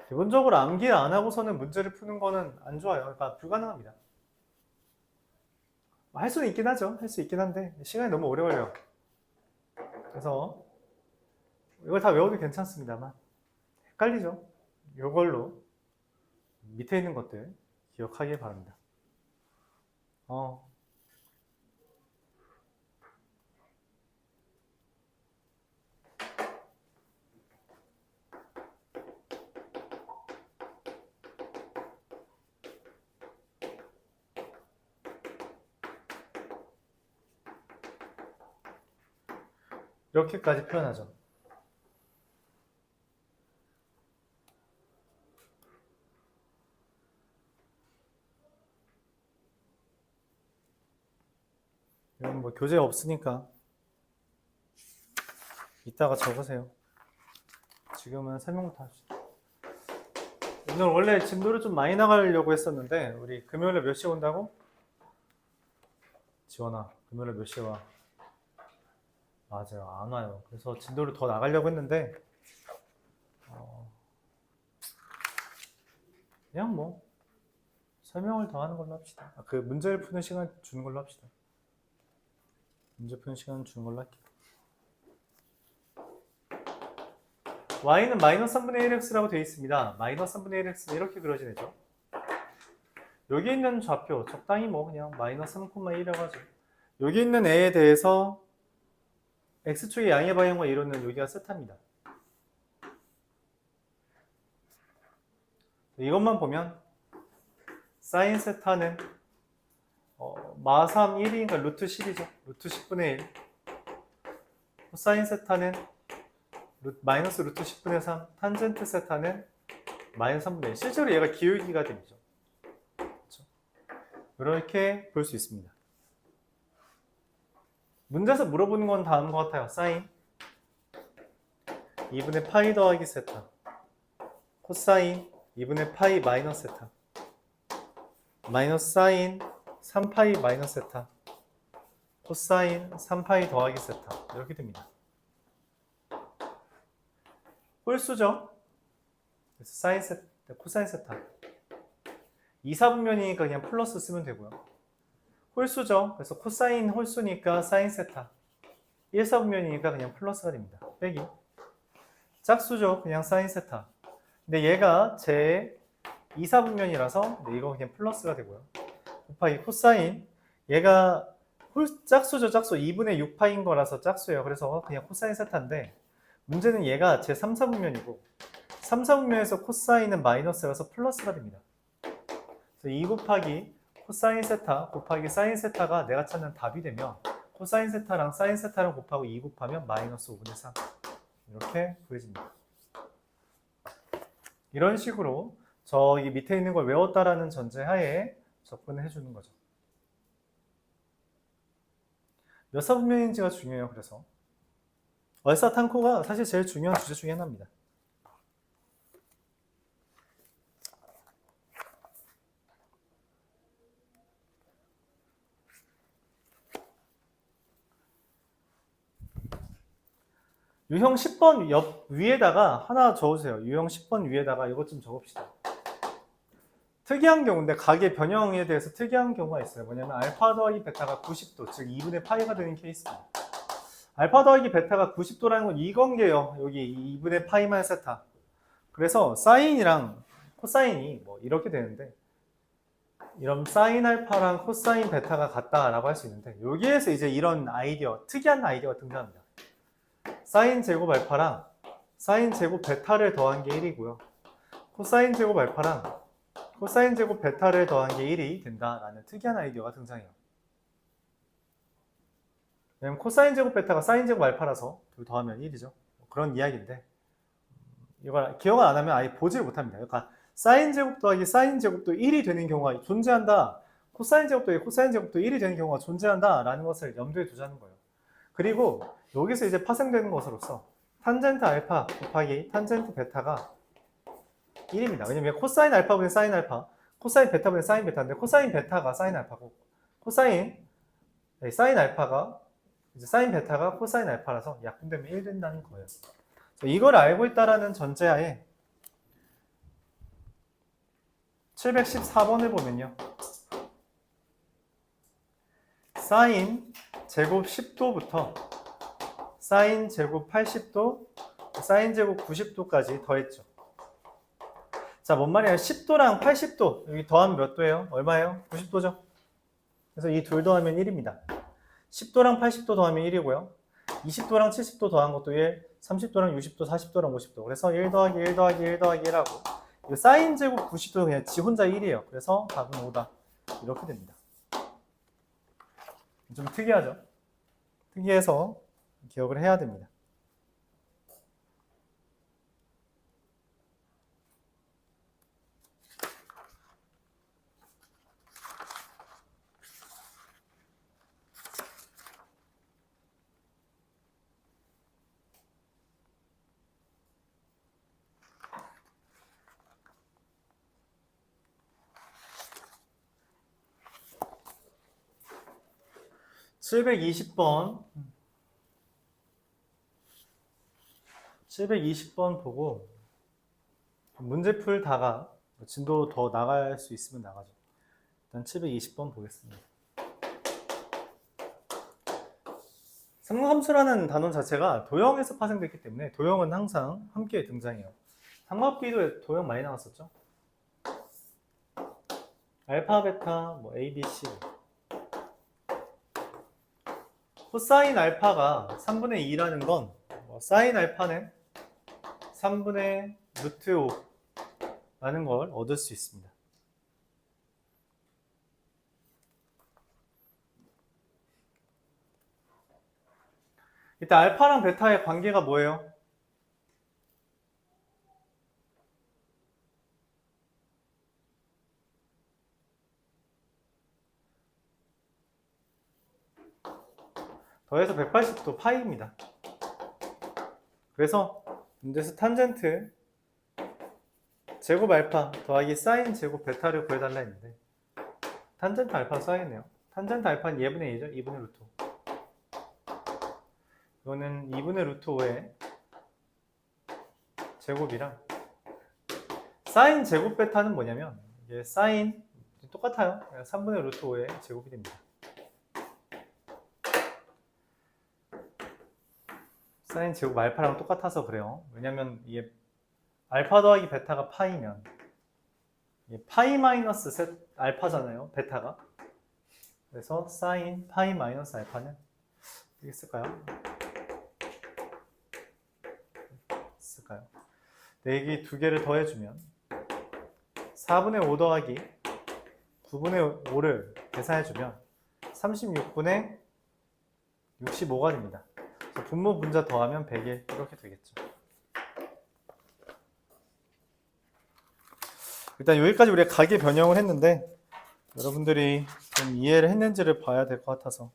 기본적으로 암기를 안 하고서는 문제를 푸는 거는 안 좋아요. 그러니까 불가능합니다. 할 수는 있긴 하죠. 할 수 있긴 한데 시간이 너무 오래 걸려요. 그래서 이걸 다 외워도 괜찮습니다만 헷갈리죠. 이걸로 밑에 있는 것들 기억하길 바랍니다. 이렇게까지 표현하죠. 이건 뭐 교재 없으니까 이따가 적으세요. 지금은 설명부터 합시다. 오늘 원래 진도를 좀 많이 나가려고 했었는데 우리 금요일에 몇 시에 온다고? 지원아, 금요일에 몇 시에 와? 맞아요, 안 와요. 그래서 진도를 더 나가려고 했는데 그냥 뭐 설명을 더 하는 걸로 합시다. 그 문제를 푸는 시간 주는 걸로 합시다. 문제 푸는 시간 주는 걸로 할게요. y는 마이너스 3분의 1x라고 되어 있습니다. 마이너스 3분의 1x는 이렇게 그려지네죠. 여기 있는 좌표 적당히 뭐 그냥 마이너스 3,2라고 하죠. 여기 있는 애에 대해서 x축의 양의 방향과 이루는 여기가 세타입니다. 이것만 보면 사인 세타는 마3 1이니까 루트 10이죠. 루트 10분의 1. 코사인 세타는 마이너스 루트 10분의 3. 탄젠트 세타는 마이너스 3분의 1. 실제로 얘가 기울기가 되죠. 그렇죠? 이렇게 볼 수 있습니다. 문제에서 물어보는 건 다음과 같아요. 사인 2분의 파이 더하기 세타, 코사인 2분의 파이 마이너스 세타, 마이너스 사인 3파이 마이너스 세타, 코사인 3파이 더하기 세타. 이렇게 됩니다. 홀수죠? 그래서 사인 세타, 코사인 세타. 2사분면이니까 그냥 플러스 쓰면 되고요. 홀수죠? 그래서 코사인 홀수니까 사인 세타. 1사분면이니까 그냥 플러스가 됩니다. 빼기. 짝수죠? 그냥 사인 세타. 근데 얘가 제 2사분면이라서 이거 그냥 플러스가 되고요. 곱하기 코사인. 얘가 짝수죠? 짝수. 2분의 6파인 거라서 짝수예요. 그래서 그냥 코사인 세타인데 문제는 얘가 제 3사분면이고 3사분면에서 코사인은 마이너스라서 플러스가 됩니다. 그래서 2 곱하기 코사인 세타 곱하기 사인 세타가 내가 찾는 답이 되면 코사인 세타랑 사인 세타랑 곱하고 2 곱하면 마이너스 5분의 3 이렇게 구해집니다. 이런 식으로 저기 밑에 있는 걸 외웠다라는 전제하에 접근을 해주는 거죠. 몇 사분면인지가 중요해요. 그래서 얼사탄코가 사실 제일 중요한 주제 중에 하나입니다. 유형 10번 옆 위에다가 하나 적어주세요. 유형 10번 위에다가 이것 좀 적읍시다. 특이한 경우인데 각의 변형에 대해서 특이한 경우가 있어요. 뭐냐면 알파 더하기 베타가 90도, 즉 2분의 파이가 되는 케이스입니다. 알파 더하기 베타가 90도라는 건 이 관계예요. 여기 2분의 파이만 세타. 그래서 사인이랑 코사인이 뭐 이렇게 되는데 이런 사인 알파랑 코사인 베타가 같다라고 할 수 있는데 여기에서 이제 이런 아이디어, 특이한 아이디어가 등장합니다. 사인 제곱 알파랑 사인 제곱 베타를 더한 게 1이고요. 코사인 제곱 알파랑 코사인 제곱 베타를 더한 게 1이 된다라는 특이한 아이디어가 등장해요. 왜냐면 코사인 제곱 베타가 사인 제곱 알파라서 둘 더하면 1이죠. 그런 이야기인데 이걸 기억을 안 하면 아예 보지를 못합니다. 그러니까 사인 제곱 더하기 사인 제곱도 1이 되는 경우가 존재한다. 코사인 제곱 더하기 코사인 제곱도 1이 되는 경우가 존재한다 라는 것을 염두에 두자는 거예요. 그리고 여기서 이제 파생되는 것으로서 탄젠트 알파 곱하기 탄젠트 베타가 1입니다. 왜냐면 코사인 알파분의 사인 알파, 코사인 베타분의 사인 베타인데 코사인 베타가 사인 알파고 사인 알파가 이제 사인 베타가 코사인 알파라서 약분되면 1 된다는 거예요. 이걸 알고 있다라는 전제하에 714번을 보면요. 사인 제곱 10도부터 사인 제곱 80도, 사인 제곱 90도까지 더했죠. 자, 뭔 말이에요? 10도랑 80도 여기 더하면 몇 도예요? 얼마예요? 90도죠. 그래서 이 둘 더하면 1입니다. 10도랑 80도 더하면 1이고요. 20도랑 70도 더한 것도 1, 30도랑 60도, 40도랑 50도. 그래서 1 더하기 1 더하기 1 더하기 1하고 사인 제곱 90도는 그냥 지 혼자 1이에요. 그래서 답은 5다. 이렇게 됩니다. 좀 특이하죠? 특이해서 기억을 해야 됩니다. (720번) 보고 문제 풀다가 진도 더 나갈 수 있으면 나가죠. 일단 720번 보겠습니다. 삼각함수라는 단원 자체가 도형에서 파생됐기 때문에 도형은 항상 함께 등장해요. 삼각비도 도형 많이 나왔었죠. 알파, 베타, 뭐 A, B, C. 코사인 알파가 3분의 2라는 건 사인 알파는 3분의 루트 5라는 걸 얻을 수 있습니다. 일단 알파랑 베타의 관계가 뭐예요? 더해서 180도 파이입니다. 그래서 문제에서 탄젠트 제곱 알파 더하기 사인 제곱 베타를 구해달라 했는데 탄젠트 알파 써야겠네요. 탄젠트 알파는 2분의 2죠. 2분의 루트 5. 이거는 2분의 루트 5의 제곱이랑 사인 제곱 베타는 뭐냐면 이게 사인 똑같아요. 3분의 루트 5의 제곱이 됩니다. 사인 제곱 알파랑 똑같아서 그래요. 왜냐면 이게 알파 더하기 베타가 파이면 이게 파이 마이너스 셋 알파잖아요. 베타가. 그래서 사인 파이 마이너스 알파는 어떻게 쓸까요? 여기 두 개를 더해주면 4분의 5 더하기 9분의 5를 계산해주면 36분의 65가 됩니다. 분모 분자 더하면 100일 이렇게 되겠죠. 일단 여기까지 우리가 가계 변형을 했는데 여러분들이 좀 이해를 했는지를 봐야 될 것 같아서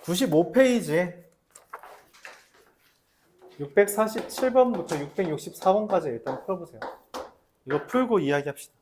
95페이지에 647번부터 664번까지 일단 풀어보세요. 이거 풀고 이야기합시다.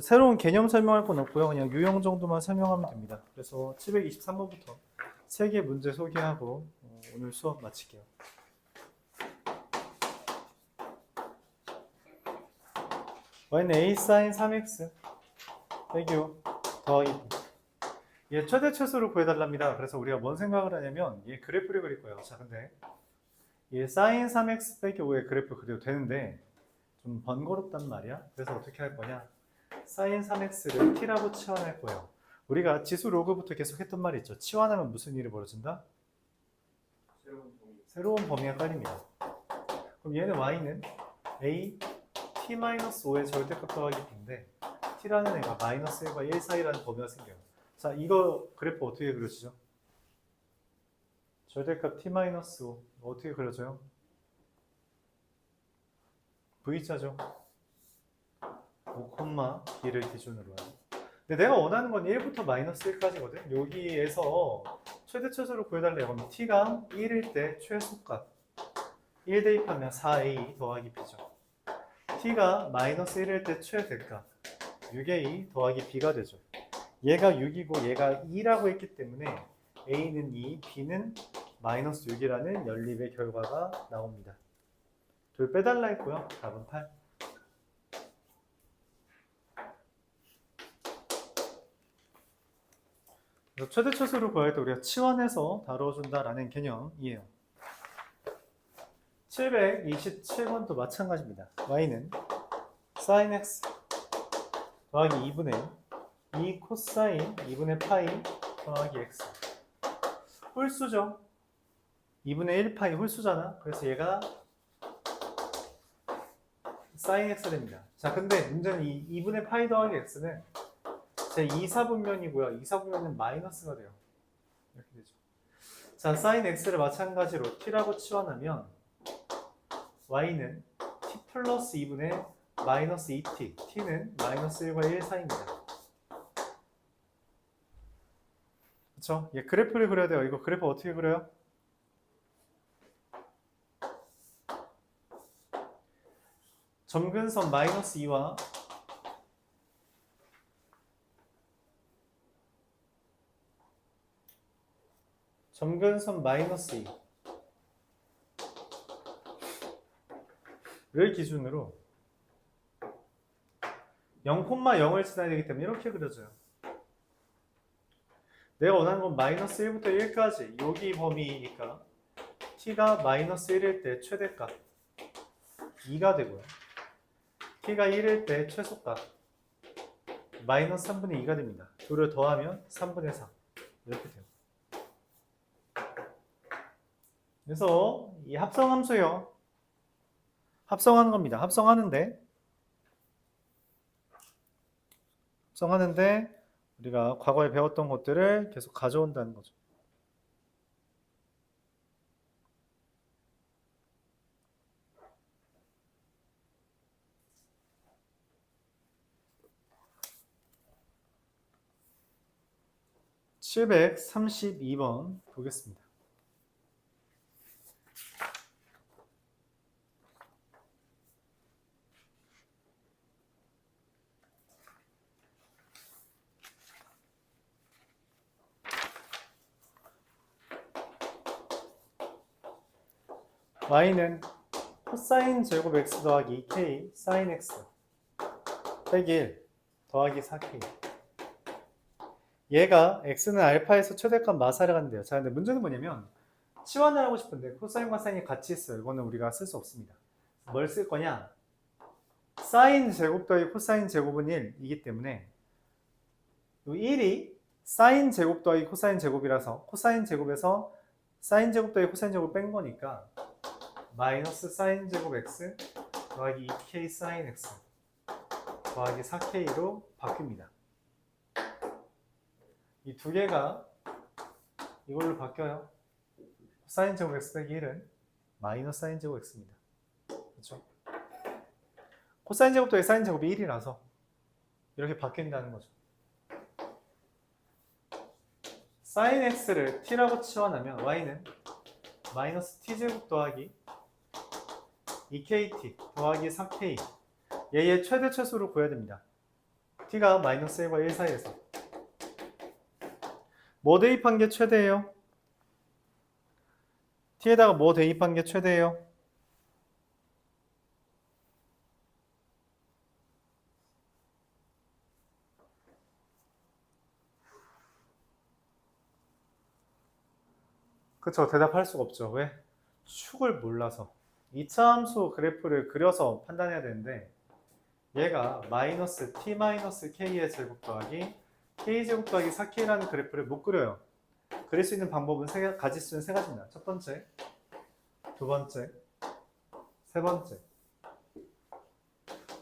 새로운 개념 설명할 건 없고요. 그냥 유형 정도만 설명하면 됩니다. 그래서 723번부터 3개 문제 소개하고 오늘 수업 마칠게요. y는 a sin 3x 빼기 5 더하기 b. 얘 최대 최소를 구해달랍니다. 그래서 우리가 뭔 생각을 하냐면 얘 그래프를 그릴 거예요. 자, 근데 얘 sin 3x 빼기 5의 그래프 그려도 되는데 좀 번거롭단 말이야. 그래서 어떻게 할 거냐? sin 3x를 t라고 치환할 거예요. 우리가 지수 로그부터 계속 했던 말이 있죠. 치환하면 무슨 일이 벌어진다? 새로운 범위가 깔립니다. 그럼 얘는 y는 a t-5의 절대값 더하기 b인데 t라는 애가 마이너스 1과 1 사이라는 범위가 생겨요. 자, 이거 그래프 어떻게 그려지죠? 절대값 t-5 어떻게 그려져요? V자죠. 5,b를 기준으로 해요. 근데 내가 원하는 건 1부터 마이너스 1까지거든. 여기에서 최대 최소를 구해달래요. 그럼 t가 1일 때 최소값 1 대입하면 4a 더하기 b죠. t가 마이너스 1일 때 최대값 6a 더하기 b가 되죠. 얘가 6이고 얘가 2라고 했기 때문에 a는 2, b는 마이너스 6이라는 연립의 결과가 나옵니다. 둘 빼달라 했고요. 답은 8. 그래서 최대 최소를 구할 때 우리가 치환해서 다뤄준다라는 개념이에요. 727번도 마찬가지입니다. y는 sin x 더하기 2분의 2 코사인 2분의 파이 더하기 x. 홀수죠. 2분의 1 파이 홀수잖아. 그래서 얘가 sin x 됩니다. 자, 근데 문제는 이 2분의 파이 더하기 x는 제 2사분면이고요. 2사분면은 마이너스가 돼요. 이렇게 되죠. 자, sin x를 마찬가지로 t라고 치환하면 y는 t 플러스 2분의 마이너스 2t, t는 마이너스 1과 1 사이입니다. 그쵸? 얘 그래프를 그려야 돼요. 이거 그래프 어떻게 그려요? 점근선 마이너스 2와 점근선 마이너스 2를 기준으로 0,0을 지나야 되기 때문에 이렇게 그려져요. 내가 원하는 건 마이너스 1부터 1까지 여기 범위니까 t가 마이너스 1일 때 최대값 2가 되고요. t가 1일 때 최소값 마이너스 3분의 2가 됩니다. 둘을 더하면 3분의 4 이렇게 돼요. 그래서 이 합성함수요. 합성하는 겁니다. 합성하는데 우리가 과거에 배웠던 것들을 계속 가져온다는 거죠. (732번) 보겠습니다. y는 코사인 제곱 x 더하기 2k 사인 x 빼기 1 더하기 4k. 얘가 x는 알파에서 최대값 마사를 간대요. 자, 근데 문제는 뭐냐면 치환을 하고 싶은데 코사인과 사인이 같이 있어요. 이거는 우리가 쓸 수 없습니다. 뭘 쓸 거냐? 사인 제곱 더하기 코사인 제곱은 1이기 때문에 이 1이 사인 제곱 더하기 코사인 제곱이라서 코사인 제곱에서 사인 제곱 더하기 코사인 제곱 뺀 거니까 마이너스 사인 제곱 x 더하기 2k 사인 x 더하기 4k로 바뀝니다. 이 두 개가 이걸로 바뀌어요. 사인 제곱 x 빼기 1은 마이너스 사인 제곱 x입니다. 그렇죠? 코사인 제곱 더하기 사인 제곱이 1이라서 이렇게 바뀐다는 거죠. 사인 x를 t라고 치환하면 y는 마이너스 t제곱 더하기 2kt 더하기 4k 얘의 최대 최소를 구해야 됩니다. t가 마이너스 1과 1 사이에서. 뭐 대입한 게 최대예요? t에다가 뭐 대입한 게 최대예요? 그쵸, 대답할 수가 없죠. 왜? 축을 몰라서. 이차함수 그래프를 그려서 판단해야 되는데 얘가 마이너스 t 마이너스 k의 제곱 더하기 k 제곱 더하기 4k라는 그래프를 못 그려요. 그릴 수 있는 방법은 가질 수 있는 세 가지입니다. 첫 번째, 두 번째, 세 번째.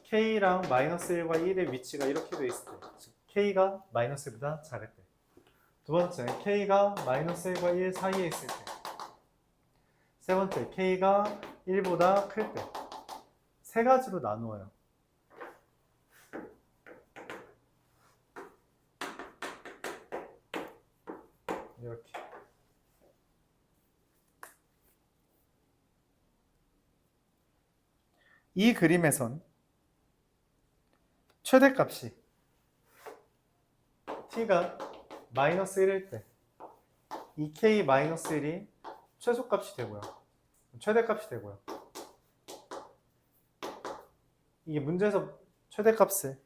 k랑 마이너스 1과 1의 위치가 이렇게 돼 있을 때, 즉 k가 마이너스 1보다 작을 때. 두 번째, k가 마이너스 1과 1 사이에 있을 때. 세 번째, k가 1보다 클 때. 세 가지로 나누어요. 이렇게. 이 그림에선 최대값이 t가 마이너스 1일 때 이 k 마이너스 1이 최소값이 되고요. 최대값이 되고요. 이게 문제에서 최대값을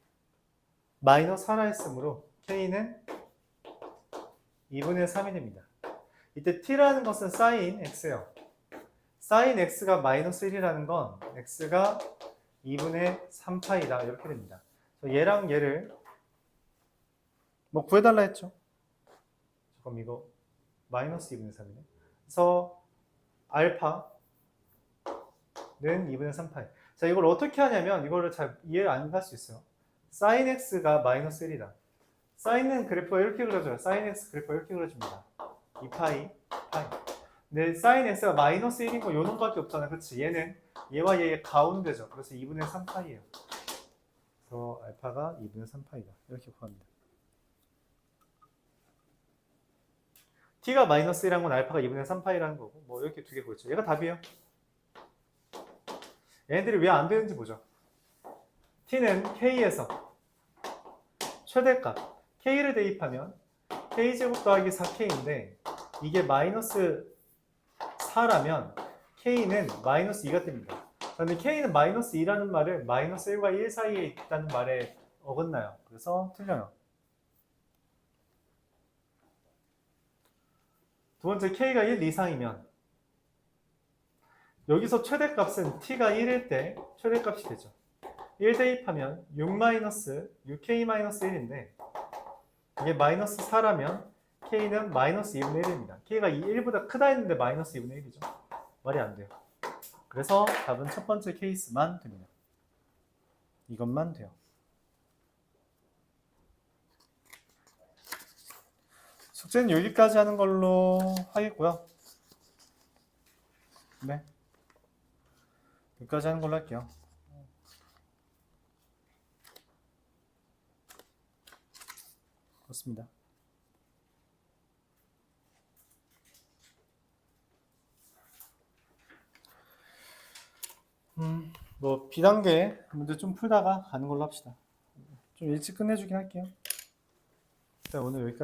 마이너스 하나 했으므로 k는 2분의 3이 됩니다. 이때 t라는 것은 sin x예요. sin x가 마이너스 1이라는 건 x가 2분의 3파이다 이렇게 됩니다. 얘랑 얘를 뭐 구해달라 했죠. 잠깐 이거 마이너스 2분의 3이네. 그래서 알파는 2분의 3파이. 자, 이걸 어떻게 하냐면 이거를 잘 이해 안 할 수 있어요. sin x가 마이너스 1이다. sin은 그래프가 이렇게 그려져요. sin x 그래프가 이렇게 그려집니다. 2파이, 파이. 근데 sin x가 마이너스 1인 거 요 놈밖에 없잖아. 그렇지? 얘는 얘와 얘의 가운데죠. 그래서 2분의 3파이예요. 그래서 알파가 2분의 3파이다. 이렇게 구합니다. t가 마이너스 1한 건 알파가 2분의 3파이라는 거고 뭐 이렇게 두 개 보였죠. 얘가 답이에요. 얘네들이 왜 안 되는지 보죠. t는 k에서 최대값 k를 대입하면 k제곱 더하기 4k인데 이게 마이너스 4라면 k는 마이너스 2가 됩니다. 그런데 k는 마이너스 2라는 말을 마이너스 1과 1 사이에 있다는 말에 어긋나요. 그래서 틀려요. 두 번째, k가 1 이상이면 여기서 최대값은 t가 1일 때 최대값이 되죠. 1 대입하면 6k-1인데 이게 마이너스 4라면 k는 마이너스 2분의 1입니다. k가 1보다 크다 했는데 마이너스 2분의 1이죠. 말이 안 돼요. 그래서 답은 첫 번째 케이스만 됩니다. 이것만 돼요. 숙제는 여기까지 하는 걸로 하겠고요. 네. 여기까지 하는 걸로 할게요. 그렇습니다. 뭐 B단계 문제 좀 풀다가 가는 걸로 합시다. 좀 일찍 끝내주긴 할게요. 일단 오늘 여기까지.